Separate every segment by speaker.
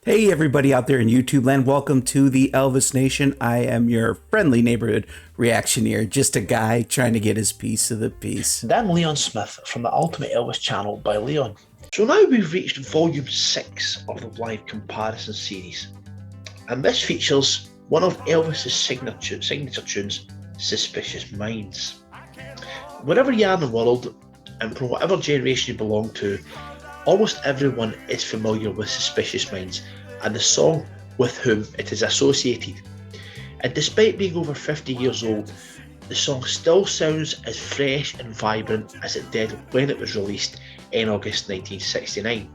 Speaker 1: Hey everybody out there in YouTube land, welcome to the Elvis Nation. I am your friendly neighborhood reactioneer, just a guy trying to get his piece of the piece.
Speaker 2: And I'm Leon Smith from the Ultimate Elvis channel by Leon. So now we've reached volume 6 of the live comparison series. And this features one of Elvis's signature tunes, Suspicious Minds. Wherever you are in the world, and from whatever generation you belong to, almost everyone is familiar with Suspicious Minds and the song with whom it is associated. And despite being over 50 years old, the song still sounds as fresh and vibrant as it did when it was released in August 1969.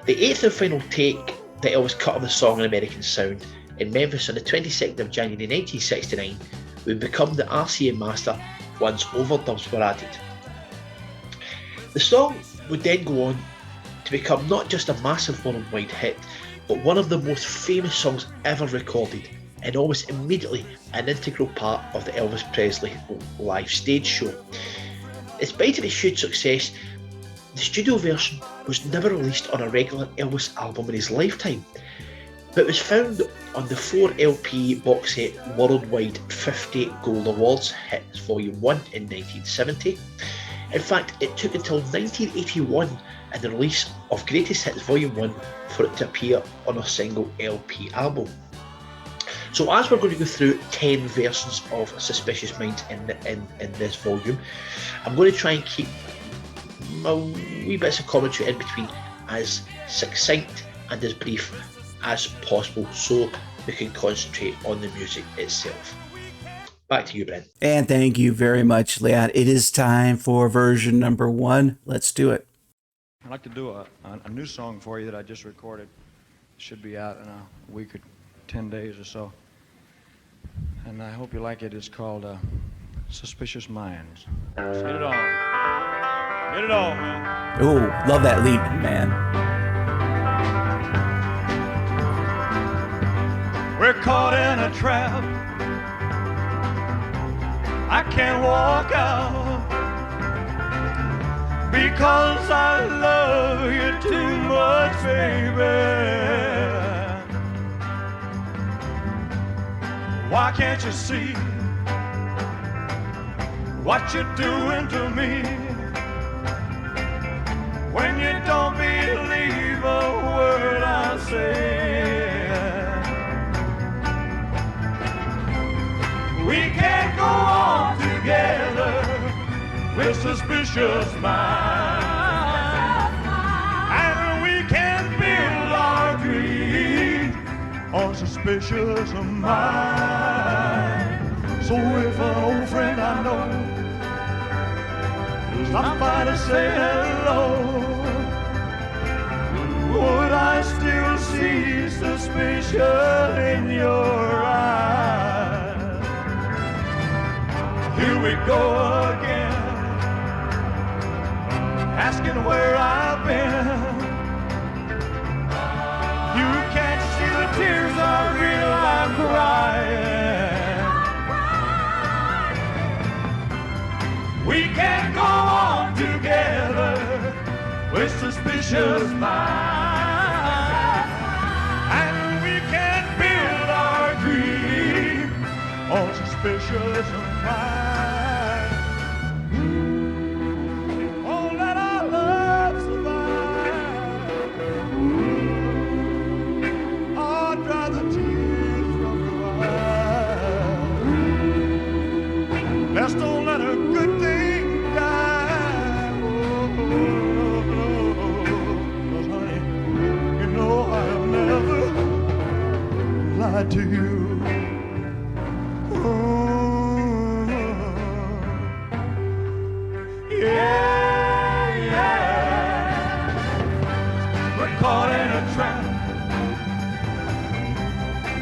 Speaker 2: The 8th and final take that Elvis cut on the song in American Sound in Memphis on the 22nd of January 1969 would become the RCA master once overdubs were added. The song would then go on to become not just a massive worldwide hit, but one of the most famous songs ever recorded, and almost immediately an integral part of the Elvis Presley live stage show. Despite its huge success, the studio version was never released on a regular Elvis album in his lifetime, but was found on the 4-LP box set Worldwide 50 Gold Awards Hits Volume 1 in 1970. In fact, it took until 1981 and the release of Greatest Hits Volume 1 for it to appear on a single LP album. So as we're going to go through 10 versions of Suspicious Minds in this volume, I'm going to try and keep my wee bits of commentary in between as succinct and as brief as possible so we can concentrate on the music itself. Back to you, Brent.
Speaker 1: And thank you very much, Leon. It is time for version number 1. Let's do it.
Speaker 3: I'd like to do a new song for you that I just recorded. It should be out in a week or 10 days or so. And I hope you like it. It's called Suspicious Minds. Let's get it on. Get it on, man.
Speaker 1: Oh, love that lead, man.
Speaker 3: We're caught in a trap. I can't walk out because I love you too much, baby. Why can't you see what you're doing to me when you don't believe a word I say? We can't go on together with suspicious minds, and we can't build our dreams on suspicious minds. So if an old friend I know stops by to say hello, would I still see suspicion in your eyes? Here we go again, asking where I've been. You can't see the tears are real, I'm crying. We can't go on together with suspicious minds, and we can't build our dream on suspicious minds. Let's don't let a good thing die. Cause honey, you know I'll never lie to you. Yeah, yeah. We're caught in a trap.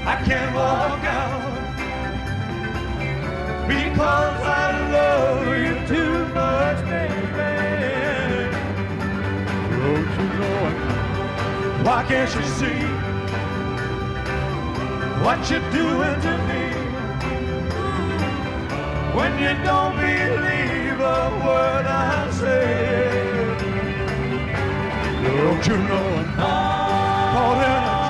Speaker 3: I can't walk out because I love you too much, baby. Don't you know it? Why can't you see what you're doing to me when you don't believe a word I say? Don't you know I'm caught in a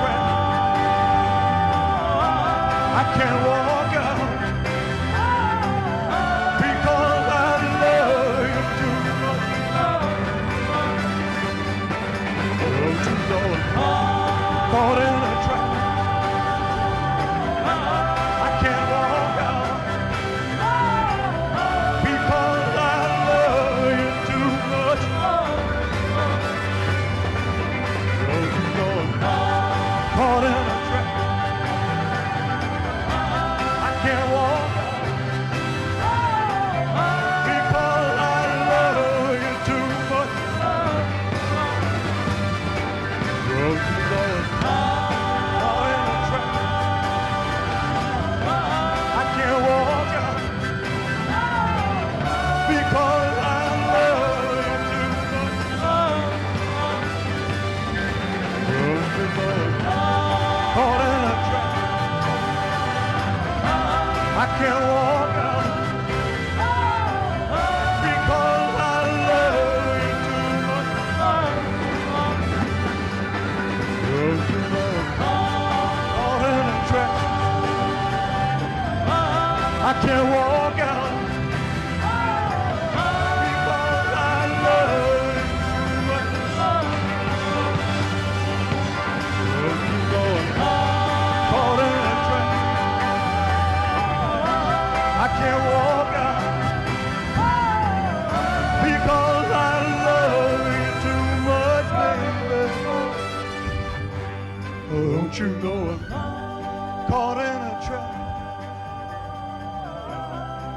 Speaker 3: you know I'm caught in a trap.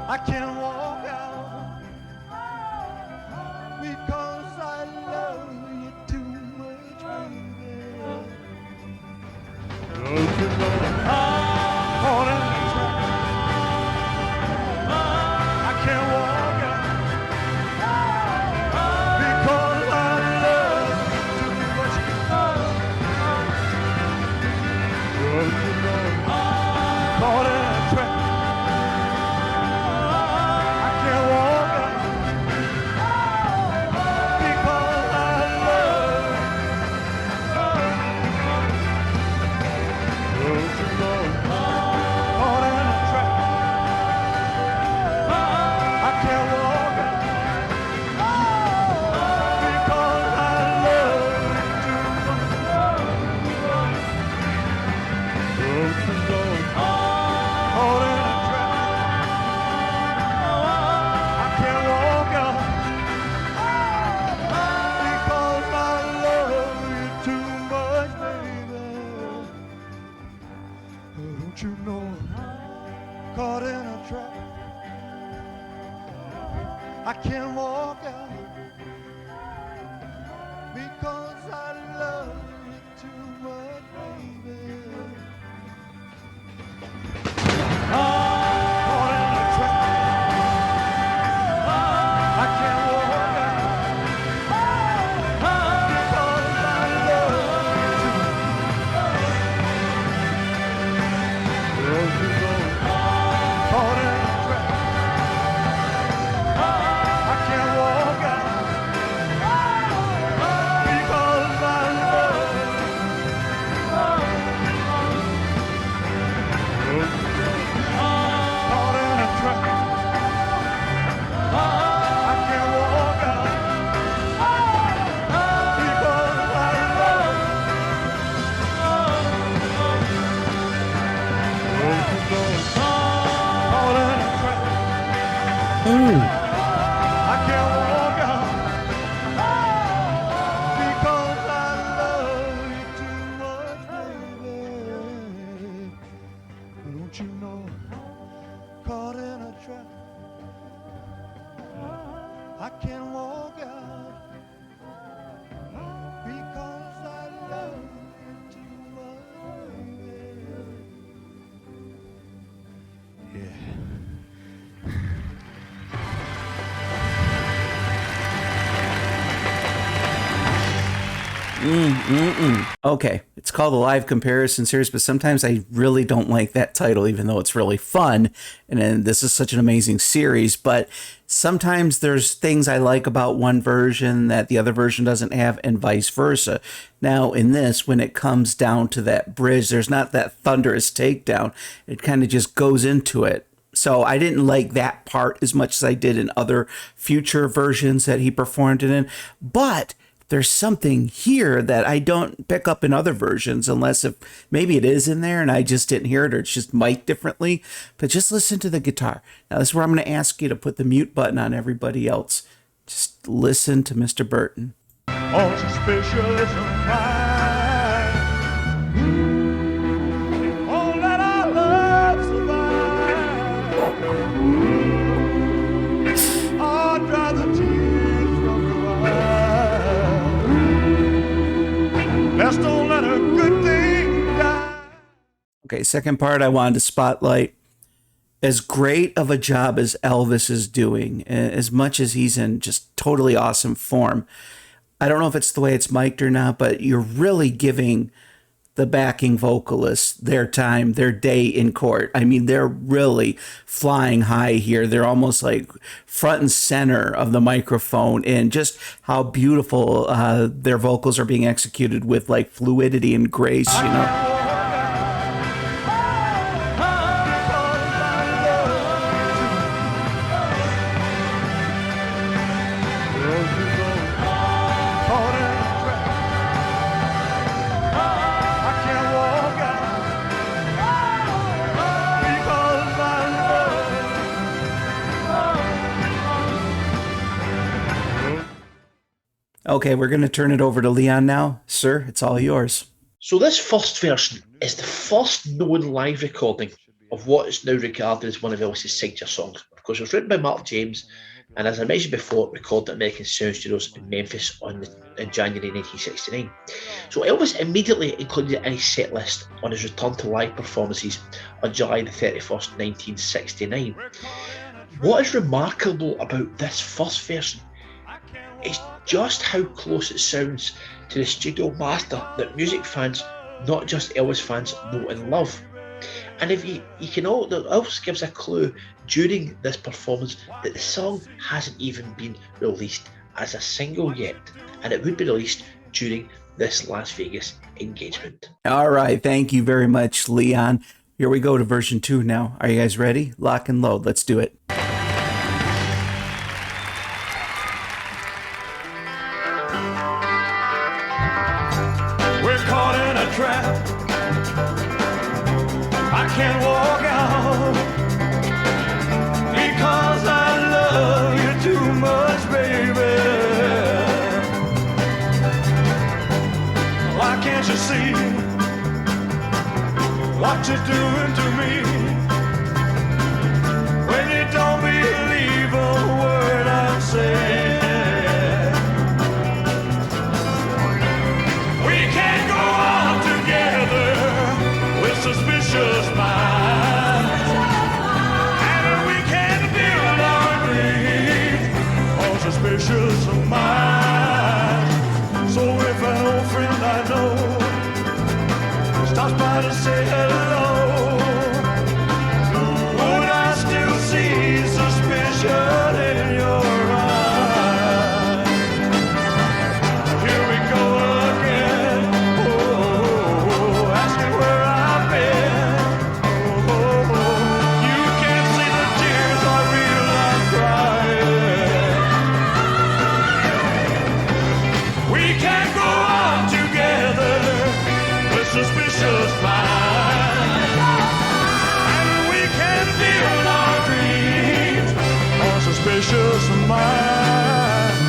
Speaker 3: I can't walk out because I love you too much, baby. Don't you know I'm caught in a trap? I can't walk out because I love you too much. Don't you know I'm caught in a trap? I can't walk out because I love you. Don't you know I'm caught in a trap? I can't walk out because I love you too much. Don't you know I'm caught in a trap? I can't walk out because I love you too much, baby. Don't you know I'm caught in a trap? I can't walk out because I love you too much, baby. Caught in a trap. I can't walk out because I love you too much. Don't you know I'm caught in a trap? I can't walk out because I love you. Don't you know caught in a trap? I can't walk out because I love you. Don't you know caught in a trap? I can't walk out because I love you too much, baby. Don't you know caught in a trap? I can't walk out because I love you too much, baby. Yeah.
Speaker 1: Okay, it's called the Live Comparison Series, but sometimes I really don't like that title, even though it's really fun. And then this is such an amazing series, but sometimes there's things I like about one version that the other version doesn't have, and vice versa. Now, in this, when it comes down to that bridge, there's not that thunderous takedown. It kind of just goes into it. So I didn't like that part as much as I did in other future versions that he performed it in. But there's something here that I don't pick up in other versions, unless if maybe it is in there and I just didn't hear it, or it's just mic'd differently. But just listen to the guitar. Now, this is where I'm going to ask you to put the mute button on everybody else. Just listen to Mr. Burton.
Speaker 3: Oh, suspicious of mine. Oh, let our love survive. I'd rather tears from your eyes. Let's don't let a good thing die.
Speaker 1: Okay, second part I wanted to spotlight. As great of a job as Elvis is doing, as much as he's in just totally awesome form, I don't know if it's the way it's mic'd or not, but you're really giving the backing vocalists their time, their day in court. I mean, they're really flying high here. They're almost like front and center of the microphone, and just how beautiful their vocals are being executed with like fluidity and grace, you know. Okay, we're going to turn it over to Leon now. Sir, it's all yours.
Speaker 2: So this first version is the first known live recording of what is now regarded as one of Elvis's signature songs. Of course, it was written by Mark James, and as I mentioned before, recorded at American Sound Studios in Memphis in January 1969. So Elvis immediately included it in his set list on his return to live performances on July the 31st, 1969. What is remarkable about this first version is just how close it sounds to the studio master that music fans, not just Elvis fans, know and love. And if you can all, Elvis gives a clue during this performance that the song hasn't even been released as a single yet, and it would be released during this Las Vegas engagement.
Speaker 1: All right, thank you very much, Leon. Here we go to version 2 now. Are you guys ready? Lock and load. Let's do it.
Speaker 3: We're caught in a trap. I can't walk out because I love you too much, baby. Why can't you see what you're doing to me when you don't believe a word I'm saying? Suspicious minds, and we can build our dreams on suspicious minds. So if an old friend I know stops by to say hello, would I still see suspicion in your eyes? Here we go again, asking where I've been. You can't see the tears I real I'm crying. We can't go on together with suspicious minds, and we can build our dreams on suspicious minds.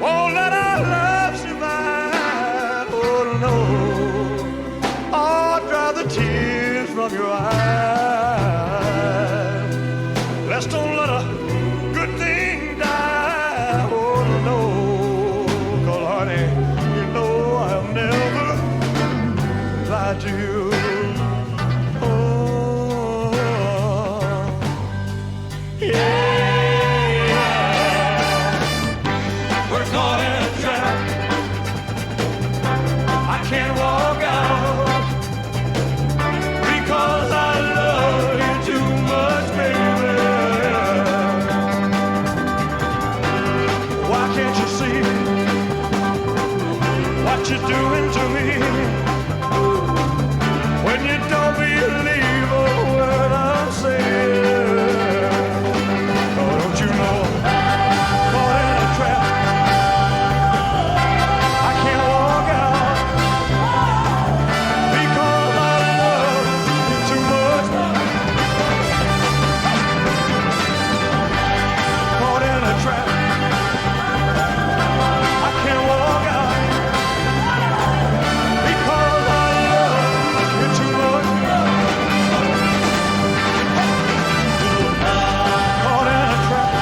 Speaker 3: Won't let our love survive. Oh no. Oh, dry the tears from your eyes. Let's don't let a good thing die. Oh no. 'Cause honey, you know I've never lied to you. Oh, yeah. We're caught in a trap. I can't walk out because I love you too much, baby. Why can't you see what you're doing to me when you don't believe a word I'm saying? Oh, don't you know I'm caught in a trap? I can't walk out because I love you too much. Caught in a trap. I can't walk out because I love you too much. Caught in a trap.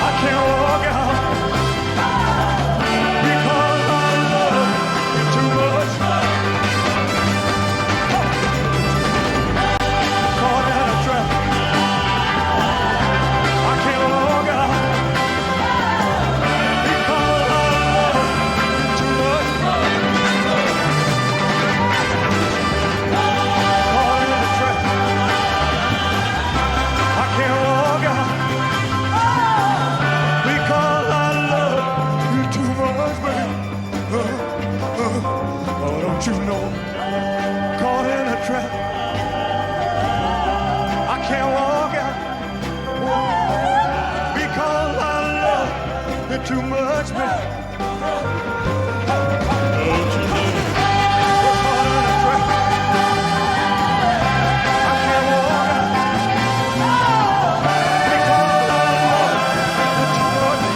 Speaker 3: I can't walk out because I love you too much. Caught in a trap. I can't walk out because I love you too much. Caught in a trap. I can't walk out because I love you too much, baby. Oh, don't you know? Caught in a trap. I can't walk out because I love you too much, baby. Don't you know? We're caught in a trap. I can't walk out because I love you too much.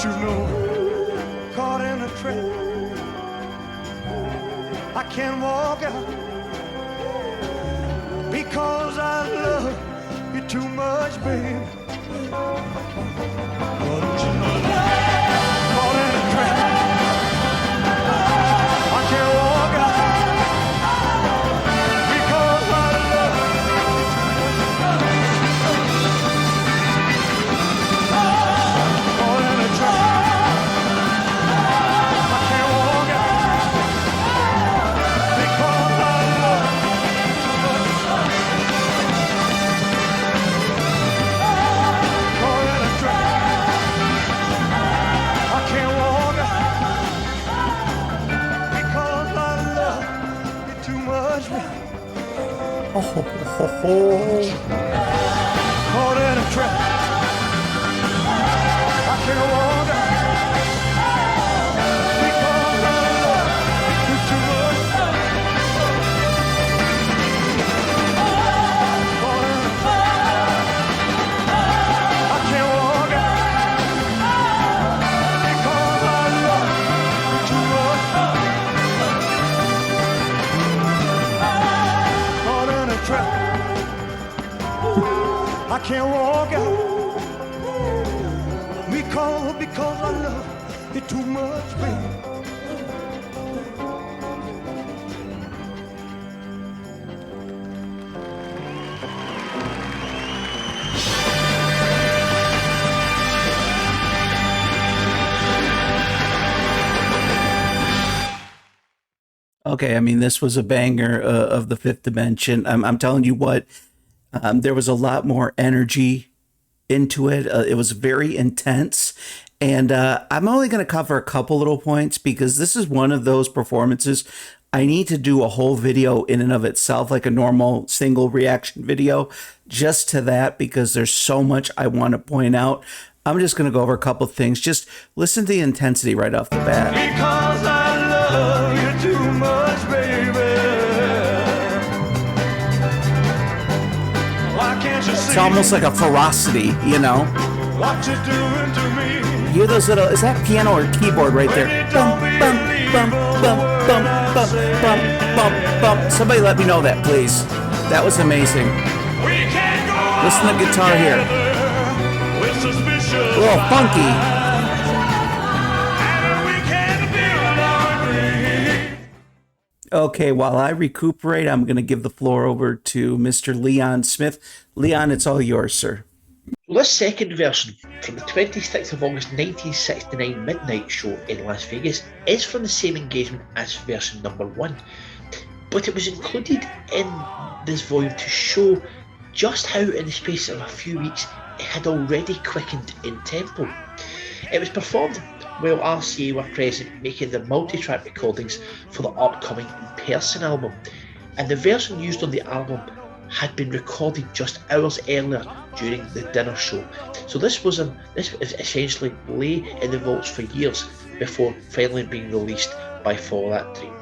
Speaker 3: you know, caught in a trap. I can't walk out because I love you too much, baby. Don't you know, caught in a trap. I can't walk out because I love you. Caught in a trap. I can't walk out because I love you. Caught in a trap. I can't walk out because I love you too much.
Speaker 1: Oh, ho, ho, ho.
Speaker 3: Caught in a trap. I can't walk out because I love you too much. Caught in a trap. I can't walk out because I love you too much. Caught in a trap. I can't walk out because I love you too much, baby.
Speaker 1: Okay, I mean, this was a banger of the Fifth Dimension. I'm telling you what, there was a lot more energy into it. It was very intense. And I'm only going to cover a couple little points because this is one of those performances I need to do a whole video in and of itself, like a normal single reaction video, just to that, because there's so much I want to point out. I'm just going to go over a couple things. Just listen to the intensity right off the bat.
Speaker 3: Because I love you too much, baby. Why can't you see
Speaker 1: It's almost like a ferocity, you know?
Speaker 3: what you're doing to me?
Speaker 1: You hear those little, is that piano or keyboard right there? Bum, bum, bum, bum, bum, bum, bum, bum, bum. Somebody let me know that, please. That was amazing.
Speaker 3: We can't go
Speaker 1: Listen to the guitar here.
Speaker 3: with suspicious
Speaker 1: A little funky.
Speaker 3: and we can't build our dreams.
Speaker 1: Okay, while I recuperate, I'm going to give the floor over to Mr. Leon Smith. Leon, it's all yours, sir.
Speaker 2: Well, this second version from the 26th of August 1969 midnight show in Las Vegas is from the same engagement as version number 1, but it was included in this volume to show just how in the space of a few weeks it had already quickened in tempo. It was performed while 𝐅𝐶𝐴 were present making the multi-track recordings for the upcoming In Person album, and the version used on the album had been recorded just hours earlier during the dinner show. So this was essentially lay in the vaults for years before finally being released by Follow That Dream.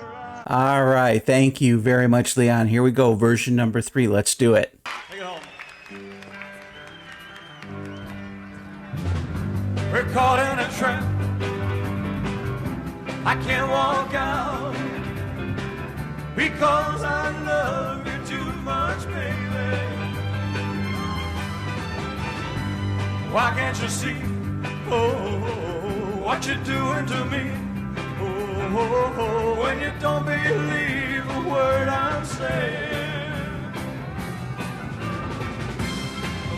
Speaker 1: All right, thank you very much, Leon. Here we go, version number 3. Let's do it.
Speaker 3: Take it home. We're caught in a trap. I can't walk out because I love you too much, baby. Why can't you see, what you're doing to me? When you don't believe a word I'm saying.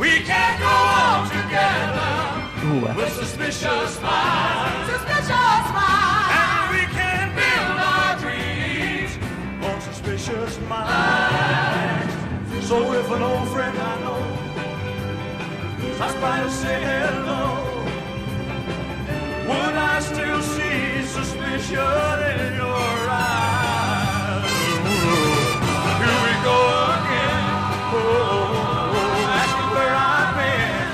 Speaker 3: We can't go on together with suspicious minds.
Speaker 4: Suspicious minds.
Speaker 3: And we can build our dreams on suspicious minds. So if an old friend I know stops by to say hello, would I still see suspicion in your eyes? Here we go again. Asking where I've been.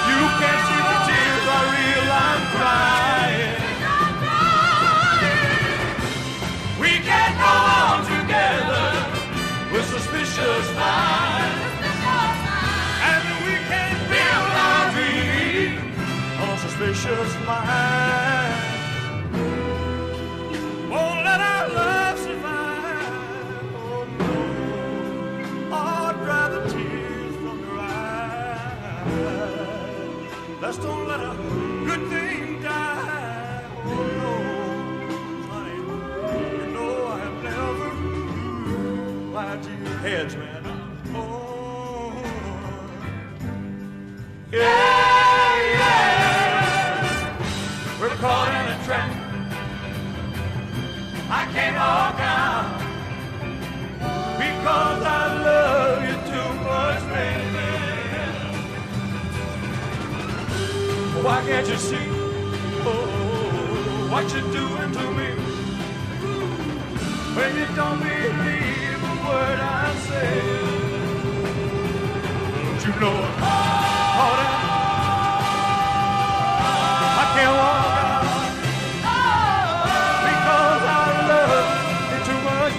Speaker 3: You can't see the tears I real I'm crying. We can't go on together with suspicious minds. And we can build our dream on suspicious mind won't let our love survive. Oh no, I'd rather tears from your eyes. Let's don't let a good thing die. Oh no, honey, you know I have never lied to your heads, man. Oh, yeah. We're caught in a trap. I can't walk out because I love you too much, baby. Why can't you see, oh, what you're doing to me? When you don't believe a word I say, don't you know I'm caught in? I can't walk out because I love you too much.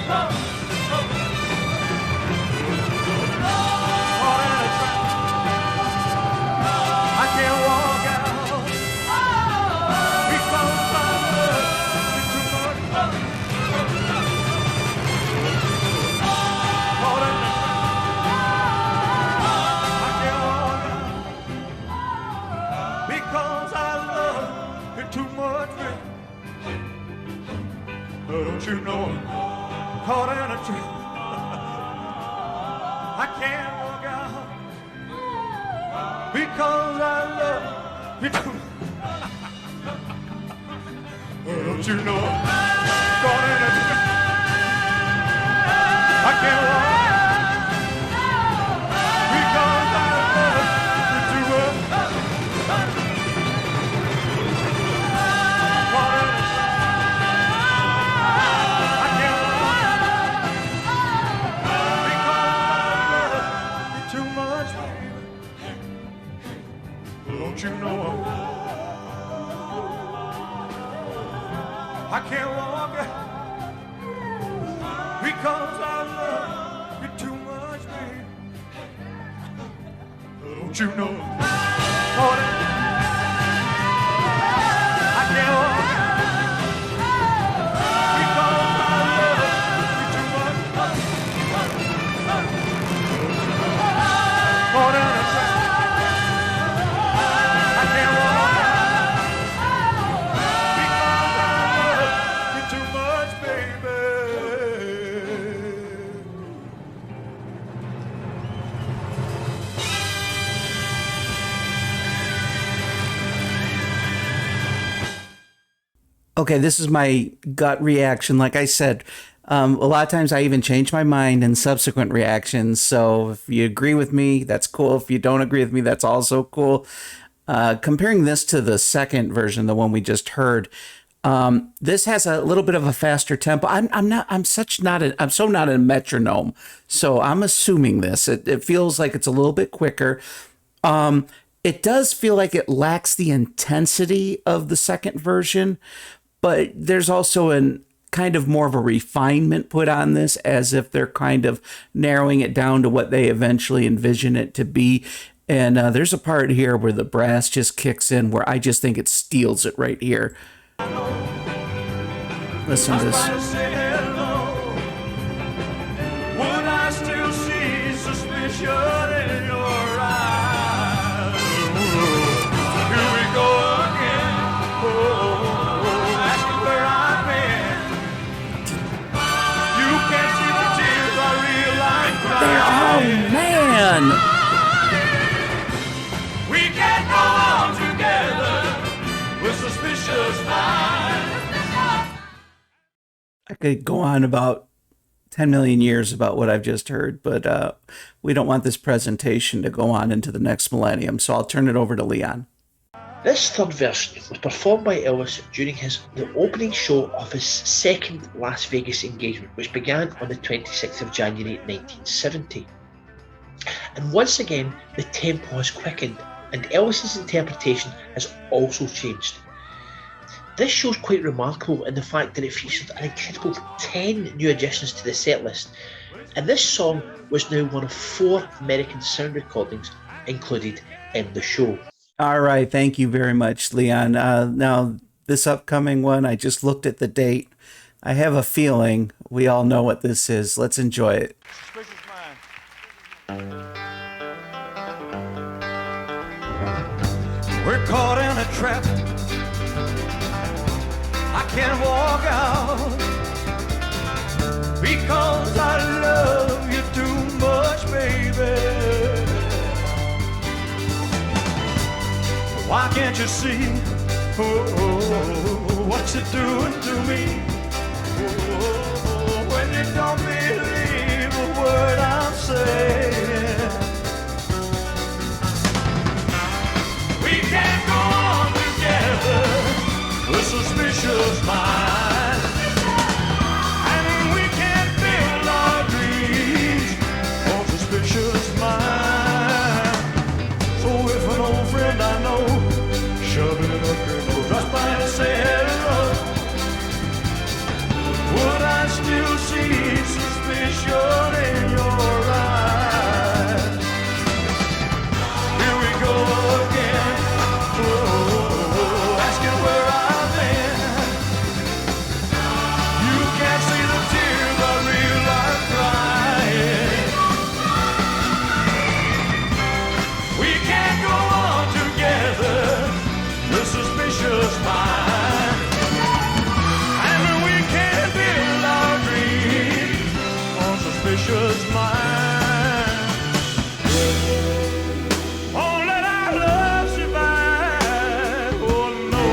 Speaker 3: Caught in a trap. I can't walk out because I love you too much. Caught in a trap. I can't walk out because I love you too much. Don't you know I'm caught in a trap? I can't walk out because I love you too much. Don't you know I'm caught in a trap? I can't walk because I love you too much. Caught in a trap. I can't walk because I love you too much, baby. Don't you know I can't walk out because I love you too much, baby. Don't you know? Caught in, I can't walk because I love you too much. Caught in a trap. I can't walk because I love you too much, baby.
Speaker 1: Okay, this is my gut reaction. Like I said, a lot of times I even change my mind in subsequent reactions. So if you agree with me, that's cool. If you don't agree with me, that's also cool. Comparing this to the second version, the one we just heard, this has a little bit of a faster tempo. I'm so not a metronome, so I'm assuming this. It feels like it's a little bit quicker. It does feel like it lacks the intensity of the second version, but there's also an kind of more of a refinement put on this, as if they're kind of narrowing it down to what they eventually envision it to be. And there's a part here where the brass just kicks in, where I just think it steals it right here. Listen to this.
Speaker 3: Would I still see suspicion in your eyes? Here we go again. Oh, asking where I've been. You can't see the tears I realize crying.
Speaker 1: Oh, man!
Speaker 3: We can't go on together with suspicious minds.
Speaker 1: I could go on about 10 million years about what I've just heard, but we don't want this presentation to go on into the next millennium, so I'll turn it over to Leon.
Speaker 2: This third version was performed by Elvis during the opening show of his second Las Vegas engagement, which began on the 26th of January 1970. And once again, the tempo has quickened, and Elvis's interpretation has also changed. This show's quite remarkable in the fact that it featured an incredible 10 new additions to the setlist, and this song was now one of 4 American sound recordings included in the show.
Speaker 1: All right. Thank you very much, Leon. Now, this upcoming one, I just looked at the date. I have a feeling we all know what this is. Let's enjoy it.
Speaker 3: Suspicious mind. We're caught in a trap. I can't walk out because I love you too much, baby. Why can't you see what you're doing to me? When you don't believe a word I'm saying. We can't go on together with suspicious minds. I mean, we can't build our dreams on suspicious minds. So if an old friend I know shoving it up your nose, just by to say hello, would I still see suspicion in your eyes? Here we go again, asking where I've been. You can't see the tears I realize crying. We can't go on together with suspicious minds. And we can't build our dreams on suspicious minds. Oh, let our love survive. Oh no,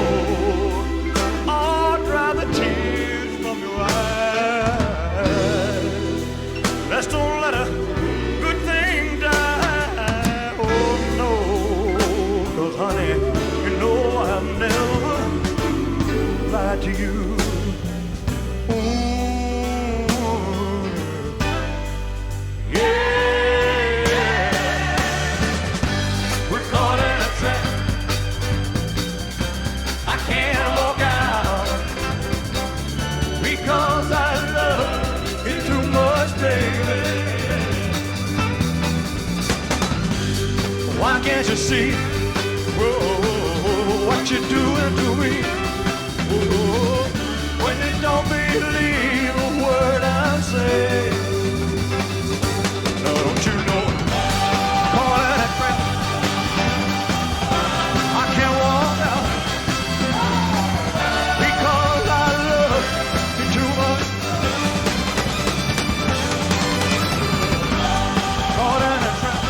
Speaker 3: oh, dry the tears from your eyes. Let's don't let a good thing die. Oh no, 'cause honey, you know I've never lied to you. We're caught in a trap. I can't walk out because I love you too much, baby. Why can't you see what you're doing to me? When you don't believe a word I say. No, don't you know? Caught in a trap. I can't walk out because I love you too much. Caught in a trap.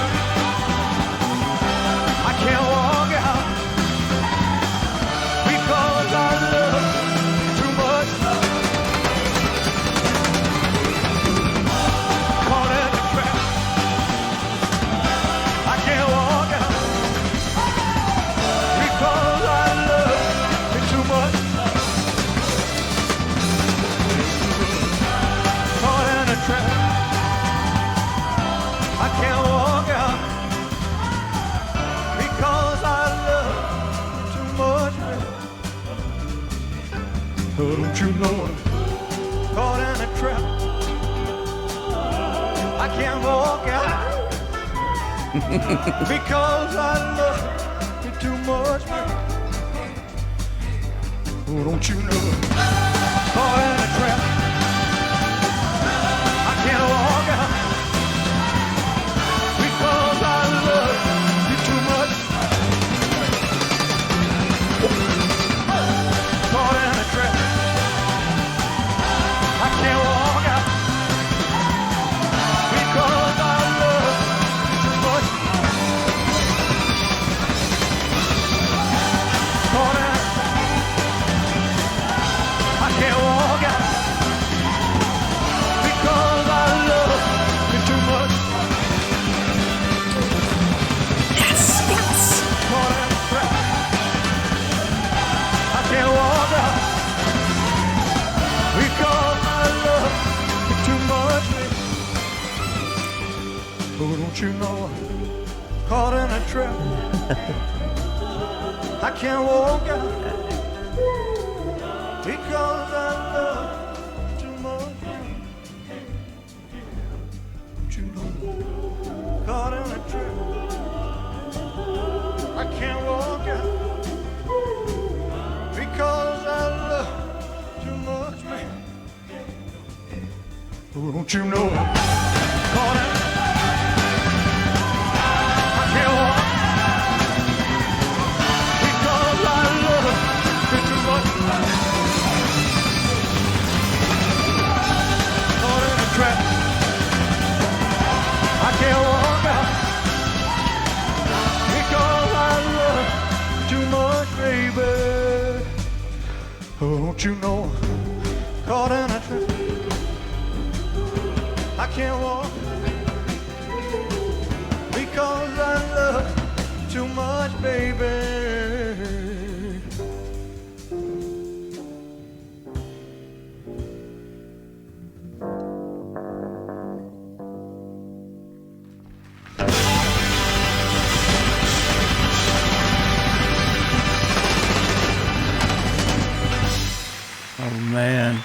Speaker 3: I can't walk out because I love you too much. Caught in a trap. I can't walk out because I love you too much. Caught in a trap. I can't walk out because I love you too much. Oh, don't you know I'm caught in a trap? I can't walk out because I love you too much. Oh, don't you know I'm caught in a trap? I can't walk out because I love you too much. Caught in a trap. I can't walk out because I love you too much. Caught in a trap. I can't walk out because I love you too much.
Speaker 1: Yes, yes.
Speaker 3: Caught in a trap. I can't walk out because I love you too much. Oh, don't you know I'm caught in a trap? I can't walk out because I love you too much. Don't you know I'm caught in a trap? I can't walk out because I love too much, man. Oh, don't you know? Caught in, I can't walk because I love you too much. Caught in a trap, I can't walk out because I love too much, baby. Oh, don't you know? Caught in a trap, I can't walk because I love too much, baby.
Speaker 1: Oh, man.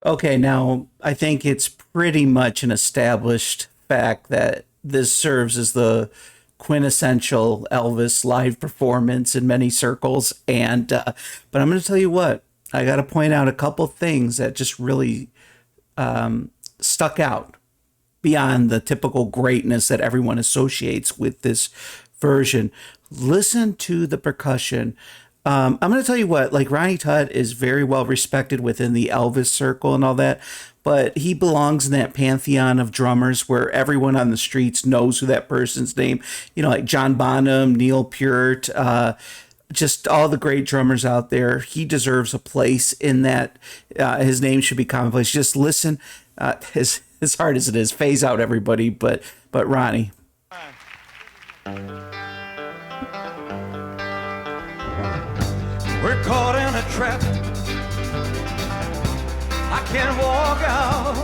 Speaker 1: Okay, now I think it's pretty much an established fact that this serves as the quintessential Elvis live performance in many circles. And but I'm going to tell you what, I got to point out a couple things that just really stuck out beyond the typical greatness that everyone associates with this version. Listen to the percussion. I'm going to tell you what, like Ronnie Tutt is very well respected within the Elvis circle and all that, but he belongs in that pantheon of drummers where everyone on the streets knows who that person's name, you know, like John Bonham, Neil Peart, just all the great drummers out there. He deserves a place in that. His name should be commonplace. Just listen, as hard as it is, phase out everybody, but Ronnie.
Speaker 3: We're caught in a trap, I can't walk out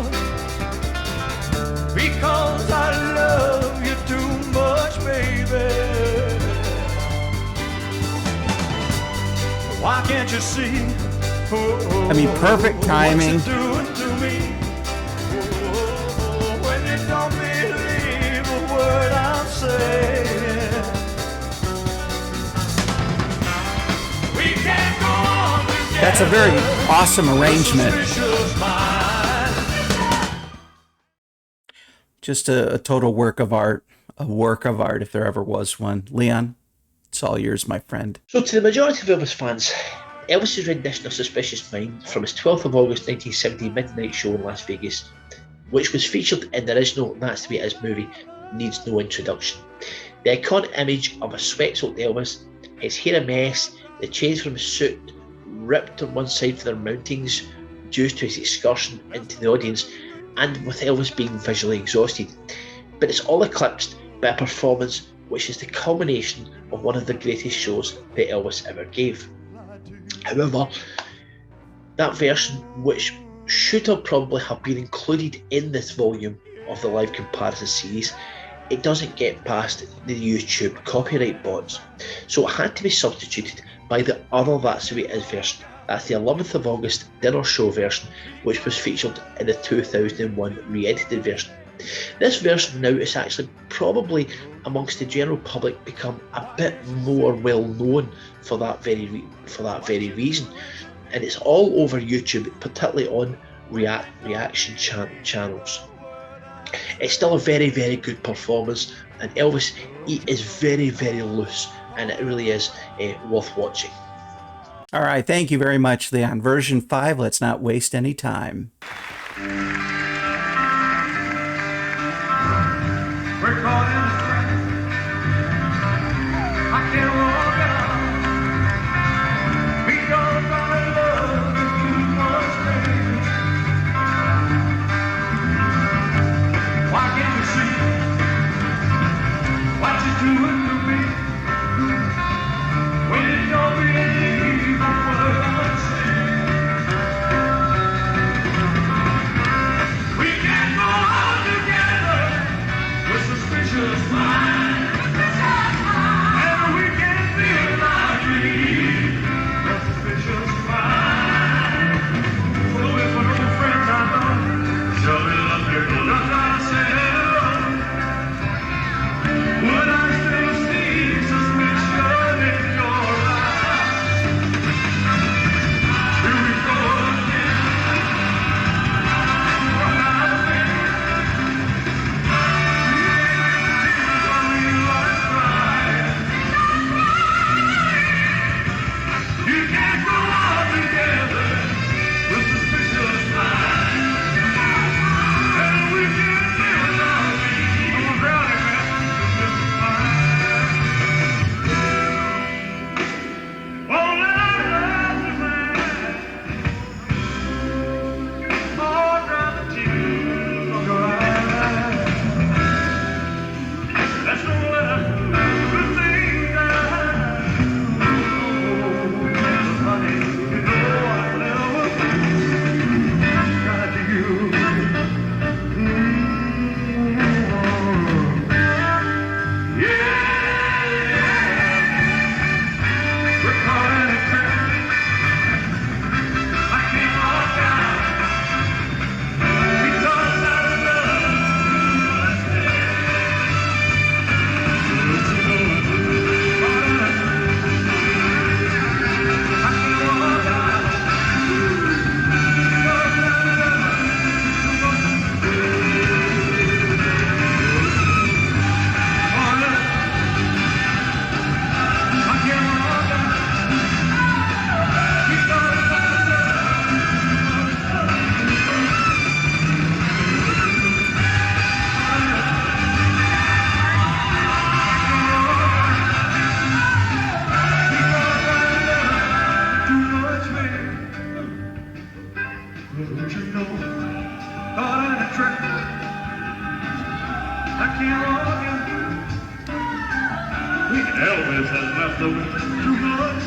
Speaker 3: because I love you too much, baby. Why can't you see?
Speaker 1: I mean, perfect timing.
Speaker 3: What you're doing to me. When you don't believe a word I'm saying. We can't go on together.
Speaker 1: That's a very awesome arrangement. Just a total work of art. A work of art, if there ever was one. Leon, it's all yours, my friend.
Speaker 2: So to the majority of Elvis fans, Elvis's rendition of Suspicious Mind from his 12th of August 1970 midnight show in Las Vegas, which was featured in the original That's the Way It Is movie, needs no introduction. The iconic image of a sweat-soaked Elvis, his hair a mess, the chains from his suit ripped on one side for their mountings due to his excursion into the audience, and with Elvis being visually exhausted. But it's all eclipsed by a performance which is the culmination of one of the greatest shows that Elvis ever gave. However, that version, which should have probably have been included in this volume of the live comparison series, it doesn't get past the YouTube copyright bots, so it had to be substituted by the other That's the Way It Is version. That's the 11th of August dinner show version, which was featured in the 2001 re-edited version. This version now is actually probably amongst the general public become a bit more well known for that very reason, and it's all over YouTube, particularly on reaction channels. It's still a very, very good performance, and Elvis, he is very, very loose, and it really is worth watching.
Speaker 1: All right, thank you very much, Leon. Version 5, let's not waste any time.
Speaker 3: We're caught in a trap, I can't walk out because I love you too much, baby. Why can't you see what you're doing to me? When you don't believe a word I'm saying. We can't go on together with suspicious minds. And we can't
Speaker 4: Elvis has left the too much.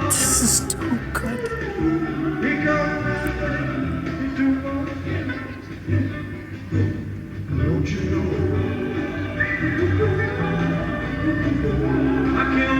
Speaker 1: This is too good.
Speaker 4: Don't you know? I can't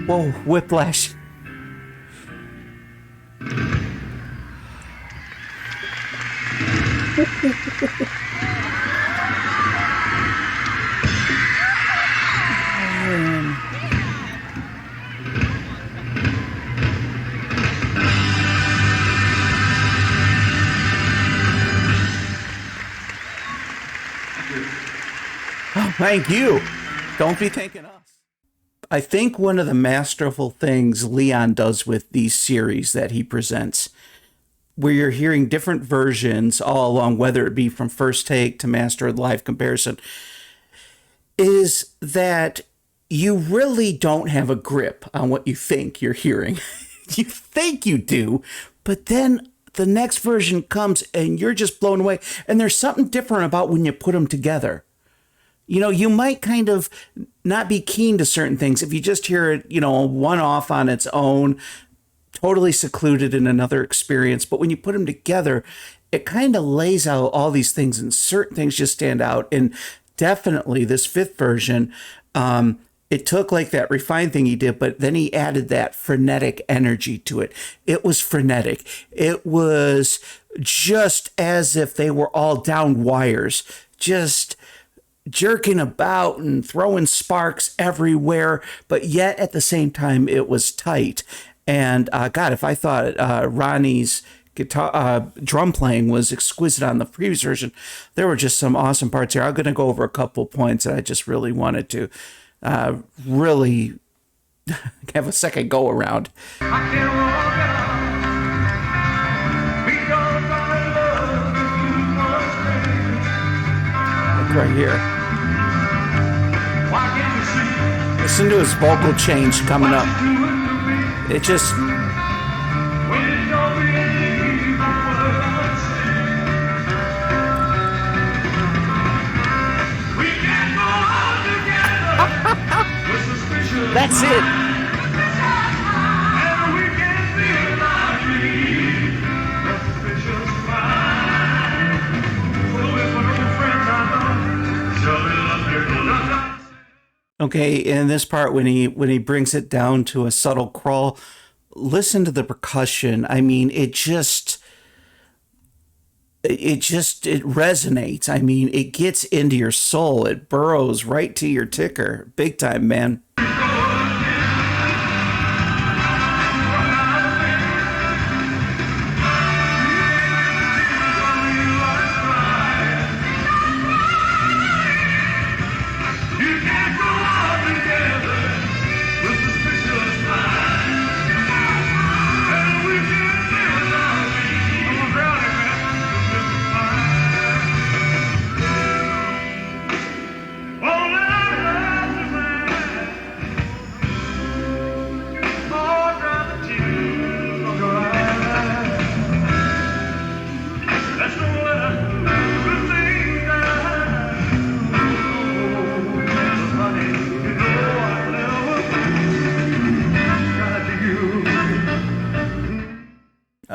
Speaker 1: Whoa, whiplash. Oh, thank you. Don't be thanking us. I think one of the masterful things Leon does with these series that he presents, where you're hearing different versions all along, whether it be from first take to master live comparison, is that you really don't have a grip on what you think you're hearing. You think you do, but then the next version comes and you're just blown away. And there's something different about when you put them together. You know, you might kind of not be keen to certain things if you just hear it, you know, one off on its own, totally secluded in another experience. But when you put them together, it kind of lays out all these things, and certain things just stand out. And definitely this fifth version, it took like that refined thing he did, but then he added that frenetic energy to it. It was frenetic. It was just as if they were all down wires, just jerking about and throwing sparks everywhere, but yet at the same time it was tight. And God, if I thought Ronnie's guitar drum playing was exquisite on the previous version, there were just some awesome parts here. I'm going to go over a couple points that I just really wanted to really have a second go around.
Speaker 4: I can't walk out because I love you too much.
Speaker 1: Look right here.
Speaker 4: Why can't you see
Speaker 1: Listen to his vocal change coming up. It just,
Speaker 4: when you don't believe a word I say? We can't go on together with suspicion.
Speaker 1: that's it.
Speaker 4: And we can't feel our dreams. The suspicious mind. So if one of your friends I know, shall we love you?
Speaker 1: Okay, in this part when he brings it down to a subtle crawl, listen to the percussion. I mean, it resonates. I mean, it gets into your soul. It burrows right to your ticker. Big time, man.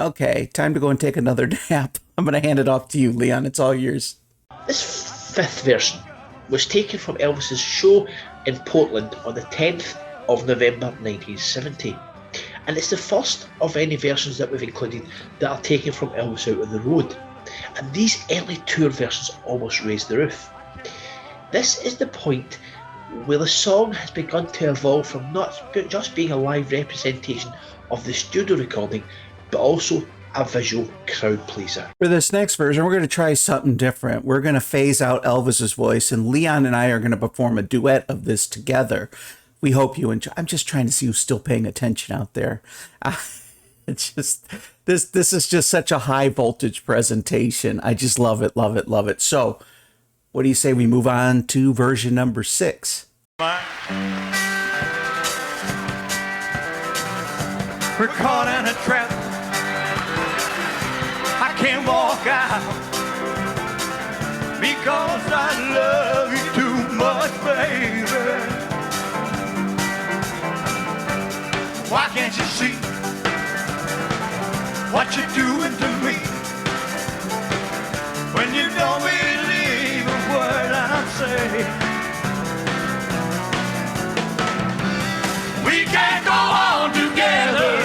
Speaker 1: Okay, time to go and take another nap. I'm going to hand it off to you, Leon. It's all yours.
Speaker 2: This fifth version was taken from Elvis's show in Portland on the 10th of November 1970. And it's the first of any versions that we've included that are taken from Elvis Out on the Road. And these early tour versions almost raised the roof. This is the point where the song has begun to evolve from not just being a live representation of the studio recording, but also a visual crowd pleaser.
Speaker 1: For this next version, we're going to try something different. We're going to phase out Elvis's voice, and Leon and I are going to perform a duet of this together. We hope you enjoy. I'm just trying to see who's still paying attention out there. It's just, this is just such a high voltage presentation. I just love it, love it, love it. So what do you say we move on to version number 6?
Speaker 3: We're caught in a trap. I can't walk out because I love you too much, baby. Why can't you see what you're doing to me when you don't believe a word I'm saying? We can't go on together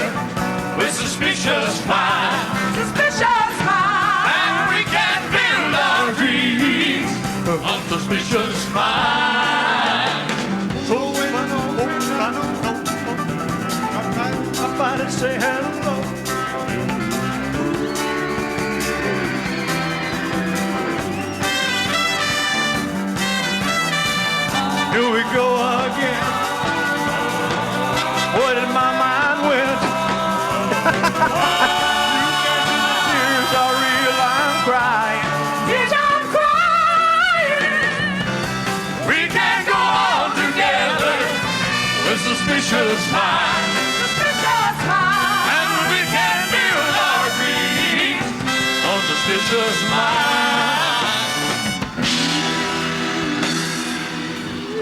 Speaker 3: with suspicious minds. Suspicious minds. And we can't build our dreams on suspicious minds. So when I finally say hello, here we go again. Where did my mind went? You can't see the tears are real, I'm crying. Tears I'm crying. We can't go on together with suspicious minds. Suspicious minds. And we can't build our dreams on suspicious minds.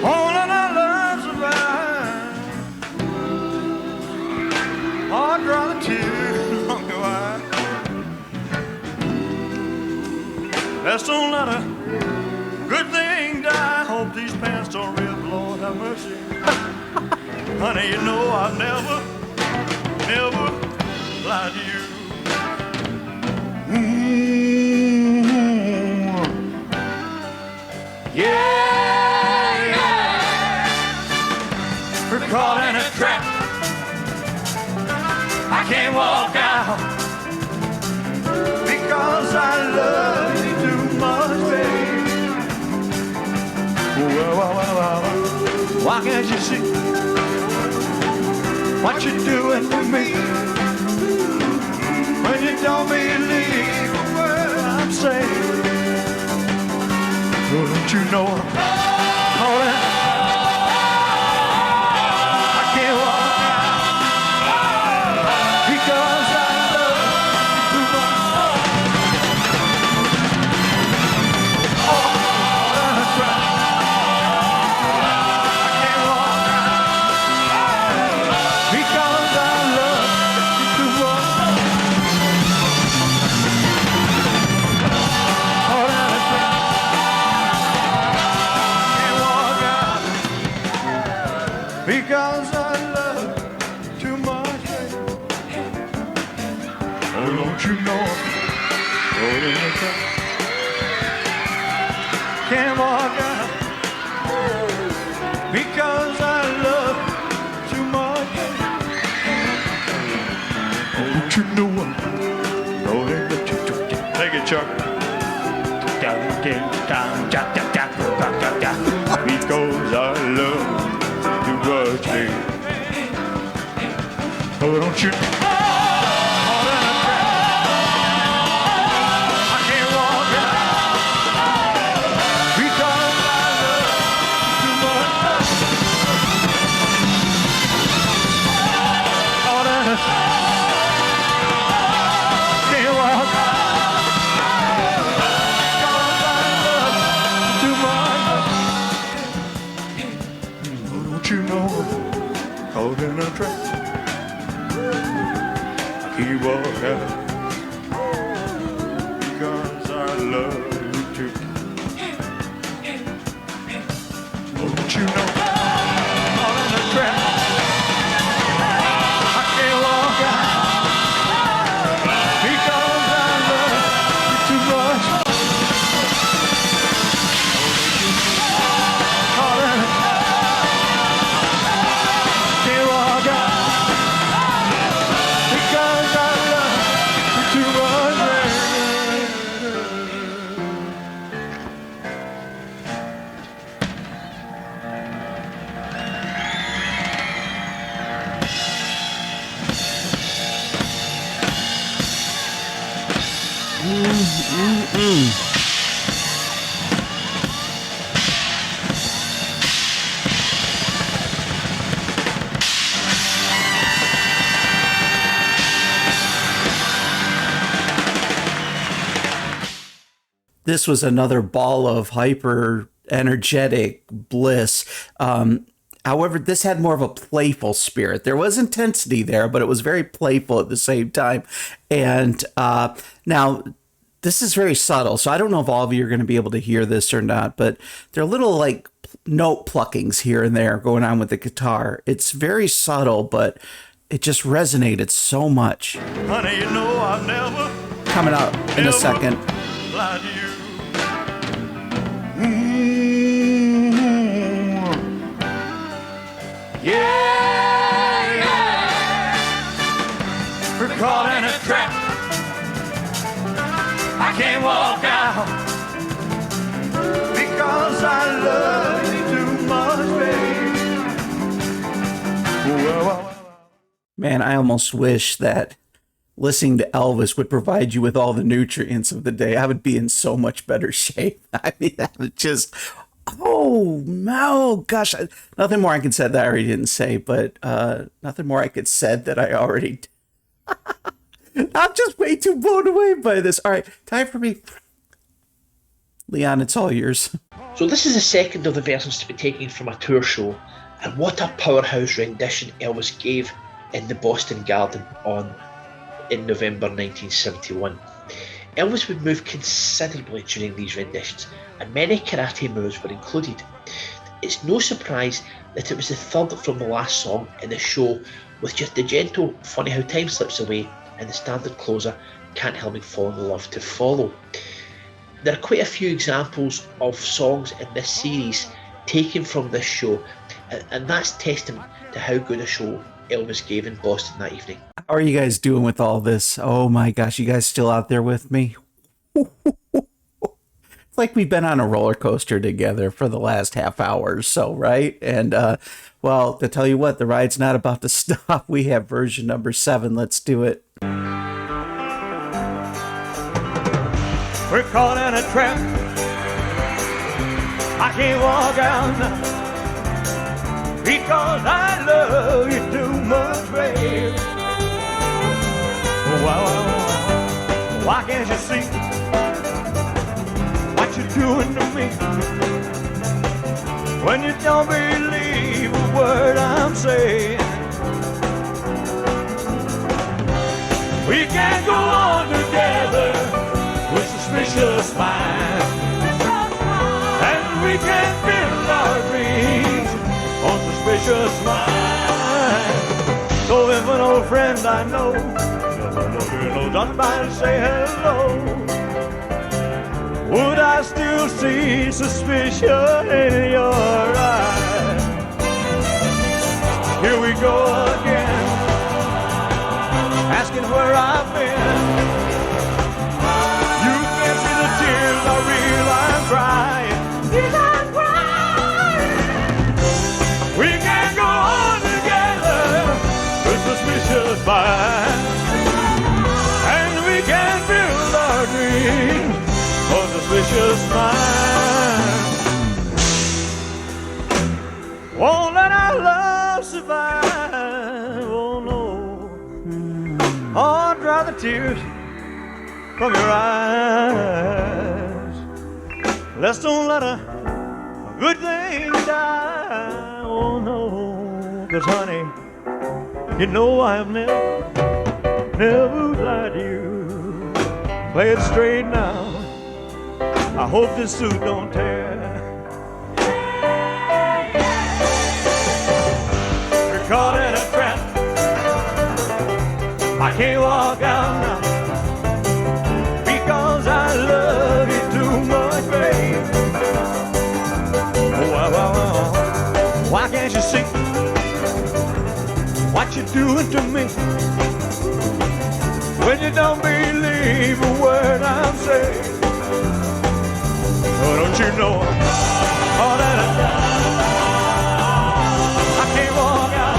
Speaker 3: All of our loves are mine. I'd rather tears from your eyes. That's don't let a good thing die. Hope these pants don't rip, Lord have mercy. Honey, you know I've never lied to you. Yeah, we're caught in a trap. I can't walk out because I love you too much, baby. Why can't you see what you're doing to me when you don't believe a word I'm saying? Oh, don't you know I'm calling? I can't walk out because I love you too much. Oh, that's right. I can't walk out because I love you too much. Oh, that's right. Because I love too much, baby. Oh, don't you know? Oh, don't you? Can't walk out because I love too much, baby. Oh, don't you know? Oh, don't you? Take it, Chuck. Because I love too much, baby. Oh, don't you? I can't walk out because I love too much. Oh, that's can't walk out because I love too much. Oh, don't you know? Caught in a trap. I keep walking. love you too. Oh, don't you know? All in the trap. I can't walk out because I love you too much. All in the can't walk out because I love you too much.
Speaker 1: This was another ball of hyper energetic bliss. However, this had more of a playful spirit. There was intensity there, but it was very playful at the same time. And now, this is very subtle, so I don't know if all of you are going to be able to hear this or not, but there are little like note pluckings here and there going on with the guitar. It's very subtle, but it just resonated so much.
Speaker 3: Honey, you know I've never
Speaker 1: Coming up in a second.
Speaker 3: lied to you. Yeah. We're caught in a trap. I can't walk out because I love you too much, babe.
Speaker 1: Man, I almost wish that listening to Elvis would provide you with all the nutrients of the day. I would be in so much better shape. I mean, that was just, oh, no, gosh. Nothing more I could say that I already didn't say, but nothing more I could said that I already I'm just way too blown away by this. All right, time for me. Leon, it's all yours.
Speaker 2: So this is the second of the versions to be taken from a tour show, and what a powerhouse rendition Elvis gave in the Boston Garden in November 1971. Elvis would move considerably during these renditions, and many karate moves were included. It's no surprise that it was the third from the last song in the show, with just the gentle "Funny How Time Slips Away" and the standard closer "Can't Help Me Falling in Love" to follow. There are quite a few examples of songs in this series taken from this show, and that's testament to how good a show Elvis gave in Boston that evening.
Speaker 1: How are you guys doing with all this? Oh my gosh, you guys still out there with me? It's like we've been on a roller coaster together for the last half hour or so, right? And well, to tell you what, the ride's not about to stop. We have version number 7. Let's do it.
Speaker 3: We're caught in a trap. I can't walk out now because I love you too much, babe. Why can't you see what you're doing to me when you don't believe a word I'm saying? We can't go on together with suspicious minds, and we can't build our dreams on suspicious minds. So if an old friend I know done by to say hello, would I still see suspicion in your eyes? Here we go again, asking where I've been. You can see the tears are real, I'm crying. Tears I'm crying. We can't go on together with suspicious minds, and we can't build our dreams on suspicious minds. Won't let our love survive, oh no. Oh, dry the tears from your eyes. Let's don't let a good thing die, oh no. 'Cause honey, you know I have never lied to you. Play it straight now, I hope this suit don't tear. We're caught in a trap. I can't walk out now because I love you too much, babe. Why can't you see what you're doing to me when you don't believe a word I'm saying? Oh, don't you know all that I can't walk out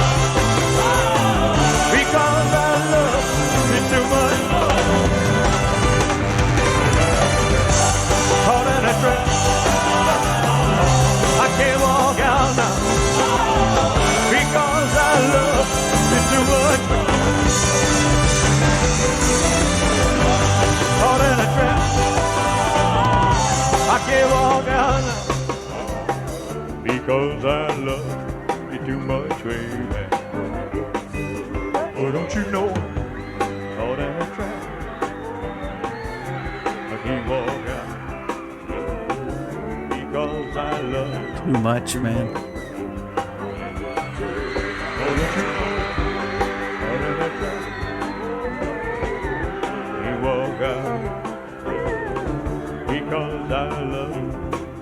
Speaker 3: because I love you too much. All that I try, I can't walk out now because I love you too much. All that I try, I can't walk out now because I love you too much, baby. Oh, don't you know all that I try, I can't walk out because I love you
Speaker 1: Too much, man.
Speaker 3: walk out because I love you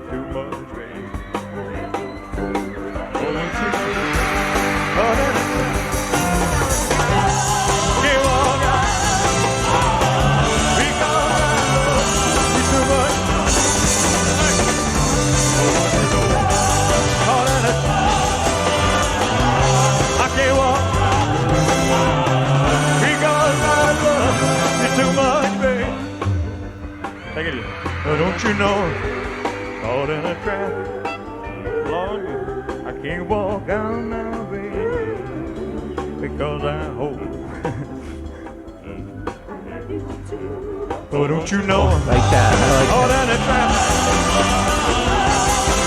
Speaker 3: too much, baby. Oh, don't you know? Oh, that I can't walk out because I love you too much. Oh, don't you know? Oh, that I can't walk because I love you too much, baby. Take it easy. Oh, don't you know? Caught in a trap. Lord, I can't walk out now, baby, because I hope. Oh, don't you know?
Speaker 1: Like that. I like
Speaker 3: Caught
Speaker 1: that.
Speaker 3: in a trap.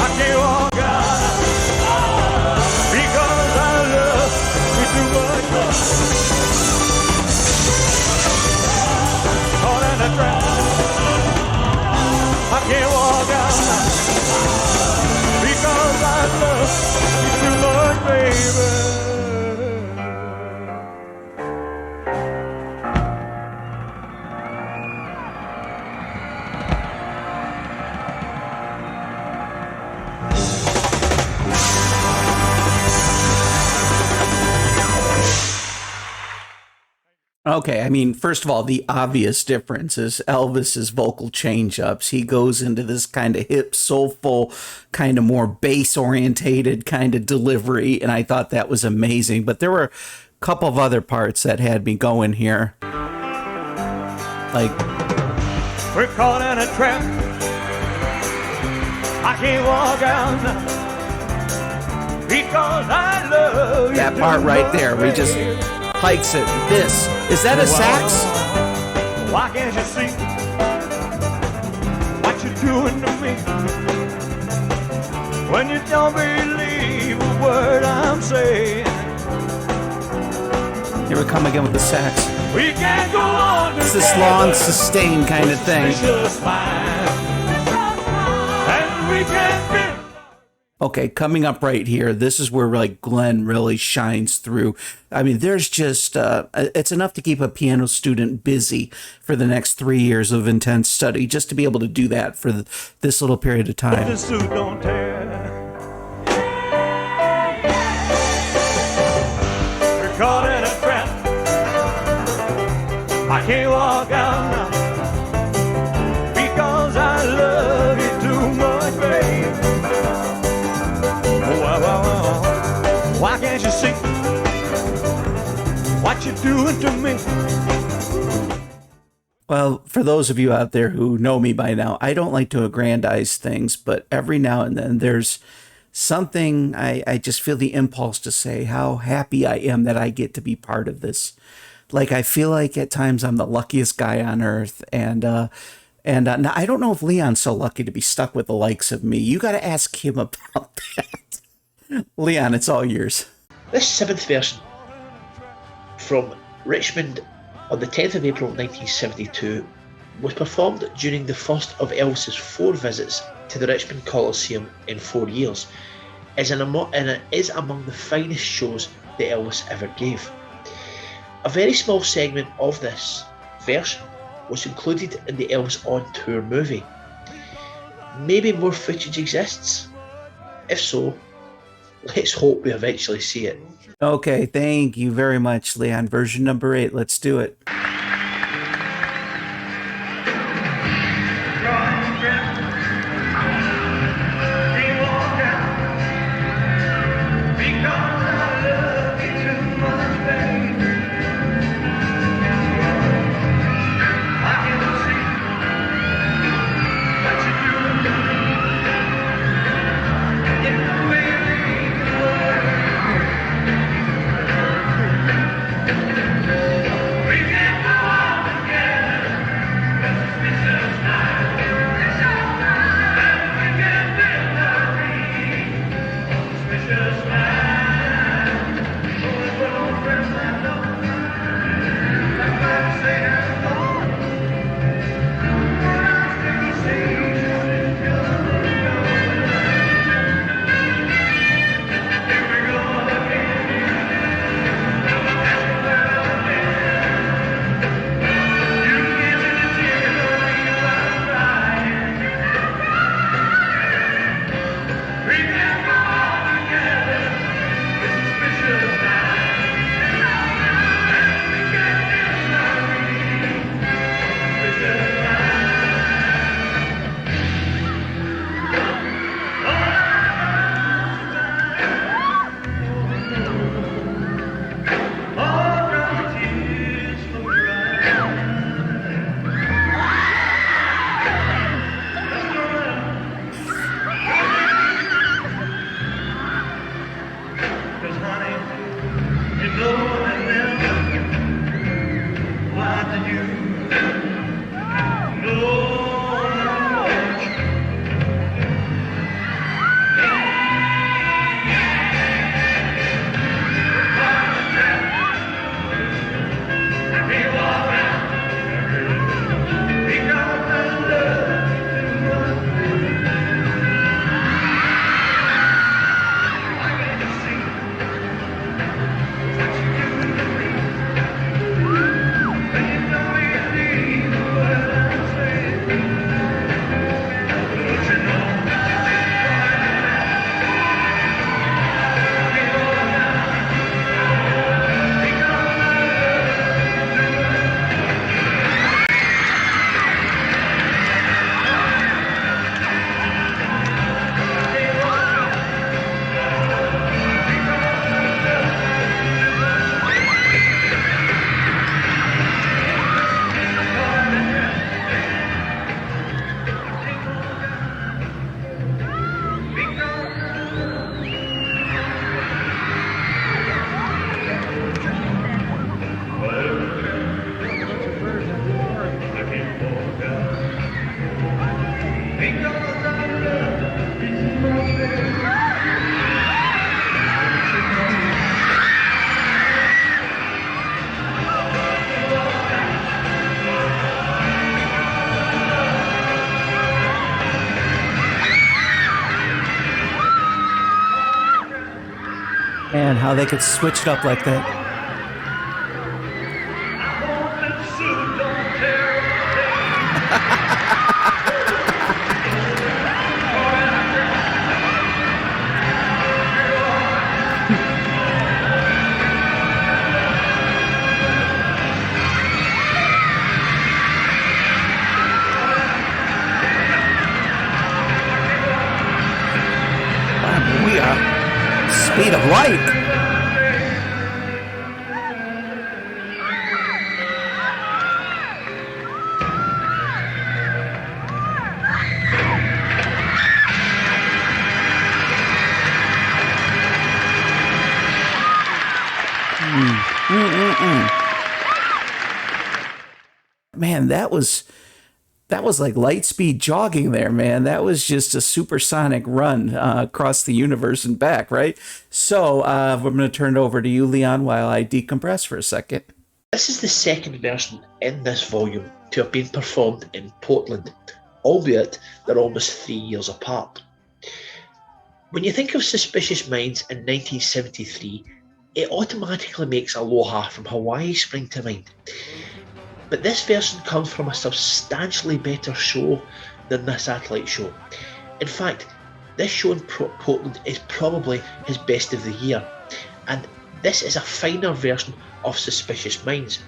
Speaker 3: I can't walk out because I love you too much. Caught in a trap. I can't walk out now because I love you too much, baby.
Speaker 1: Okay, I mean, first of all, the obvious difference is Elvis's vocal change-ups. He goes into this kind of hip, soulful, kind of more bass-orientated kind of delivery, and I thought that was amazing. But there were a couple of other parts that had me going here. Like,
Speaker 3: We're caught in a trap. I can't walk out now because I love you.
Speaker 1: that part right there, we just hikes it. This, is that a sax?
Speaker 3: Why can't you see what you're doing to me when you don't believe a word I'm saying?
Speaker 1: Here we come again with the sax.
Speaker 3: We can't go on
Speaker 1: It's this long, sustained kind of thing.
Speaker 3: And we can't be.
Speaker 1: Okay, coming up right here, this is where like Glenn really shines through. I mean, there's just, it's enough to keep a piano student busy for the next 3 years of intense study, just to be able to do that for this little period of time.
Speaker 3: The suit don't tear. We're caught in a trap. I can't walk out now because I love you too much, babe. Why can't you see what you're doing to me?
Speaker 1: Well, for those of you out there who know me by now, I don't like to aggrandize things, but every now and then there's something I just feel the impulse to say how happy I am that I get to be part of this. Like, I feel like at times I'm the luckiest guy on earth, and now I don't know if Leon's so lucky to be stuck with the likes of me. You got to ask him about that. Leon, it's all yours.
Speaker 2: This seventh version from Richmond on the 10th of April 1972 was performed during the first of Elvis's 4 visits to the Richmond Coliseum in 4 years, and it is among the finest shows that Elvis ever gave. A very small segment of this version was included in the Elvis on Tour movie. Maybe more footage exists? If so, let's hope we eventually see it.
Speaker 1: Okay, thank you very much, Leon. Version number 8. Let's do it. And how they could switch it up like that. We are speed of light. Man, that was like light speed jogging there, man. That was just a supersonic run across the universe and back, right? So I'm going to turn it over to you, Leon, while I decompress for a second.
Speaker 2: This is the second version in this volume to have been performed in Portland, albeit they're almost 3 years apart. When you think of Suspicious Minds in 1973, it automatically makes Aloha from Hawaii spring to mind. But this version comes from a substantially better show than the satellite show. In fact, this show in Portland is probably his best of the year, and this is a finer version of Suspicious Minds,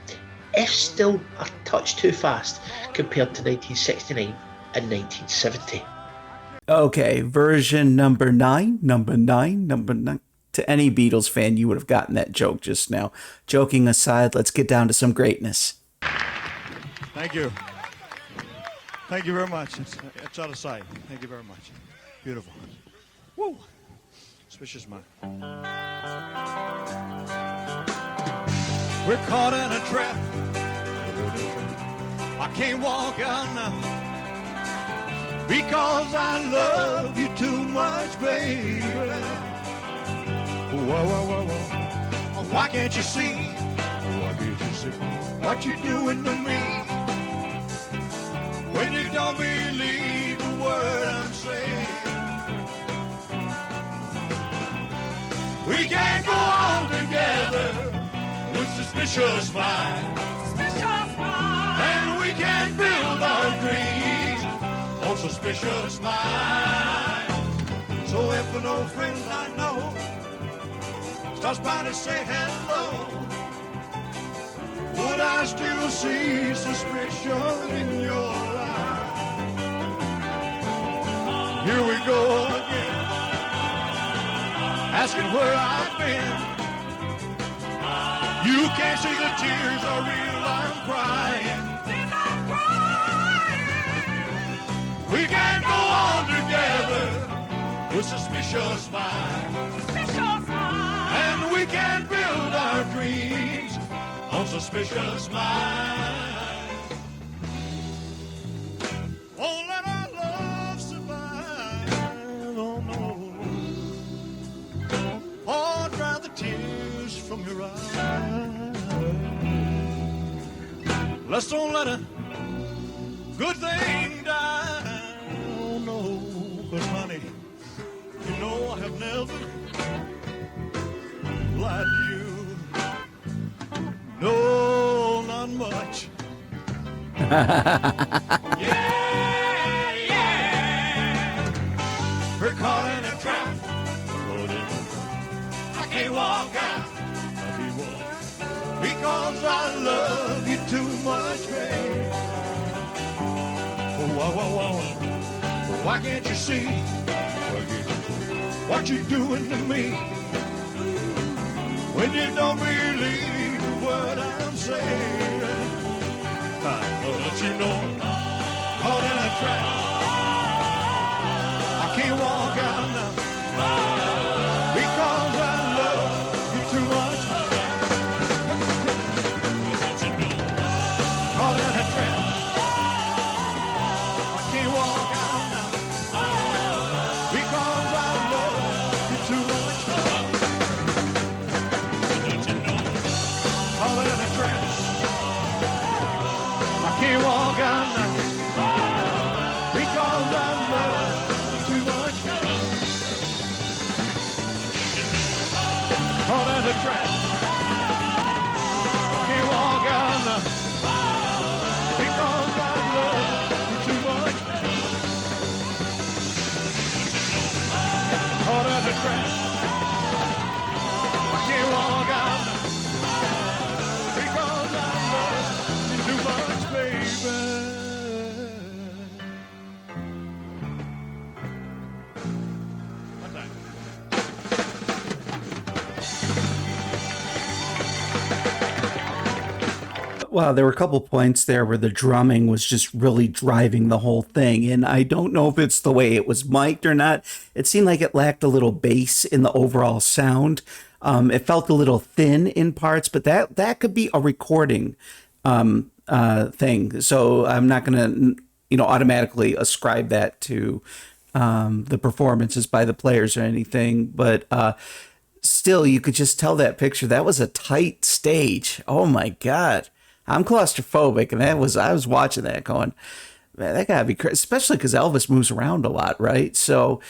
Speaker 2: if still a touch too fast compared to 1969 and 1970.
Speaker 1: Okay, version number nine. To any Beatles fan, you would have gotten that joke just now. Joking aside, let's get down to some greatness.
Speaker 3: Thank you. Thank you very much. It's out of sight. Thank you very much. Beautiful. Woo! Suspicious Mind. We're caught in a trap. I can't walk out now because I love you too much, baby. Whoa, whoa, whoa, whoa. Why can't you see? Why can't you see what you're doing to me? When you don't believe the word I'm saying, we can't go on together with suspicious minds. And we can't build our dreams on suspicious minds. So if an old friend I know stops by to say hello, would I still see suspicion in your eyes? Here we go again, asking where I've been. You can't see the tears are real, I'm crying. We can't go on together with suspicious minds. And we can't build our dreams on suspicious minds. Won't let our love survive, oh no. Or dry the tears from your eyes. Let's don't let a good thing die, oh no. But honey, you know I have never lied to you. No, not much. Yeah, yeah. We're caught in a trap. I can't walk out. I can't walk because I love you too much, babe. Whoa, whoa, whoa. Why can't you see what you're doing to me? When you don't believe what I'm saying, I'll let you know, caught in a trap. I can't walk out now because I love you too much. Caught in a trap. I can't walk out now because I love you too much. Caught in a trap. I can't walk out now because I love you too much. Caught in a trap. I can't walk out now because I love you too much. Caught in a trap. I can't walk out now because I love you too much, baby. One time.
Speaker 1: Wow, there were a couple points there where the drumming was just really driving the whole thing. And I don't know if it's the way it was mic'd or not. It seemed like it lacked a little bass in the overall sound. It felt a little thin in parts, but that could be a recording thing. So I'm not going to, automatically ascribe that to the performances by the players or anything. But still, you could just tell that picture. That was a tight stage. Oh my God. I'm claustrophobic, and I was watching that going, man, that gotta be crazy, especially because Elvis moves around a lot, right? So,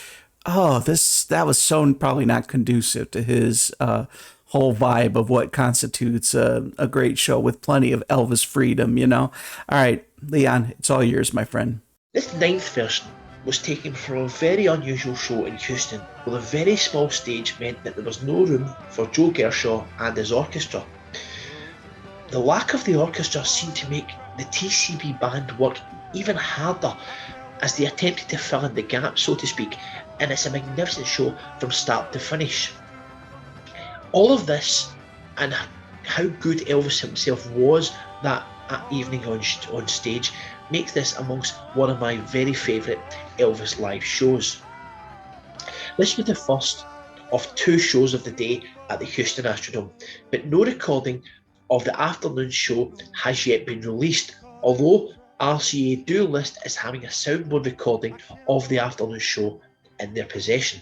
Speaker 1: that was so probably not conducive to his whole vibe of what constitutes a great show with plenty of Elvis freedom, you know? All right, Leon, it's all yours, my friend.
Speaker 2: This ninth version was taken from a very unusual show in Houston, where a very small stage meant that there was no room for Joe Gershaw and his orchestra. The lack of the orchestra seemed to make the TCB band work even harder as they attempted to fill in the gap, so to speak, and it's a magnificent show from start to finish. All of this and how good Elvis himself was that evening on stage makes this amongst one of my very favourite Elvis live shows. This was the first of 2 shows of the day at the Houston Astrodome, but no recording of the afternoon show has yet been released, although RCA do list as having a soundboard recording of the afternoon show in their possession.